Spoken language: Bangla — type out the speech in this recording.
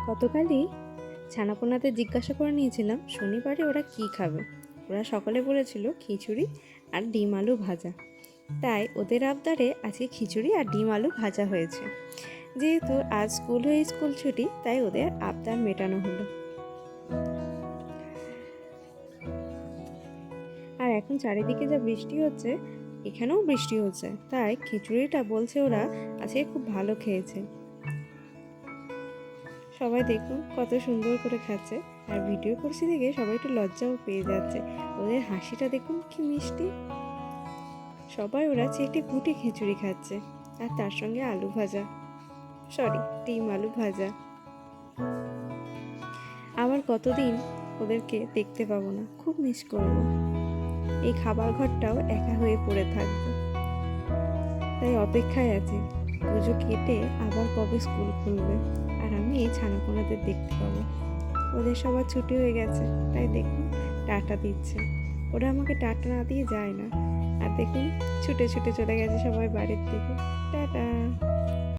গতকালই ছানাপোনাদের জিজ্ঞাসা করে নিয়েছিলাম শনিবারে ওরা কি খাবে। ওরা সকলে বলেছিল খিচুড়ি আর ডিম আলু ভাজা। তাই ওদের আবদারে আজকে খিচুড়ি আর ডিম আলু ভাজা হয়েছে। যেহেতু আজ স্কুল ছুটি, তাই ওদের আবদার মেটানো হলো। আর এখন চারিদিকে যা বৃষ্টি হচ্ছে, এখানেও বৃষ্টি হচ্ছে, তাই খিচুড়িটা বলছে ওরা আজকে খুব ভালো খেয়েছে। সবাই দেখুন কত সুন্দর করে খাচ্ছে, আর ভিডিও করছি দেখে সবাই একটু লজ্জাও পেয়ে যাচ্ছে। ওদের হাসিটা দেখুন কি মিষ্টি। সবাই ওরা চেটে পুটে খিচুড়ি খাচ্ছে, আর তার সঙ্গে আলু ভাজা, ডিম আলু ভাজা। আবার কতদিন ওদেরকে দেখতে পাবো না, খুব মিস করব। এই খাবার ঘরটাও একা হয়ে পড়ে থাকবে, তাই অপেক্ষায় আছি পুজো কেটে আবার কবে স্কুল খুলবে আর আমি এই ছানাপোনাদের দেখতে পাবো। ওদের সবার ছুটি হয়ে গেছে, তাই দেখুন টাটা দিচ্ছে। ওরা আমাকে টাটা না দিয়ে যায় না, আর দেখুন ছুটে ছুটে চলে গেছে সবাই বাড়ির দিকে। টাটা।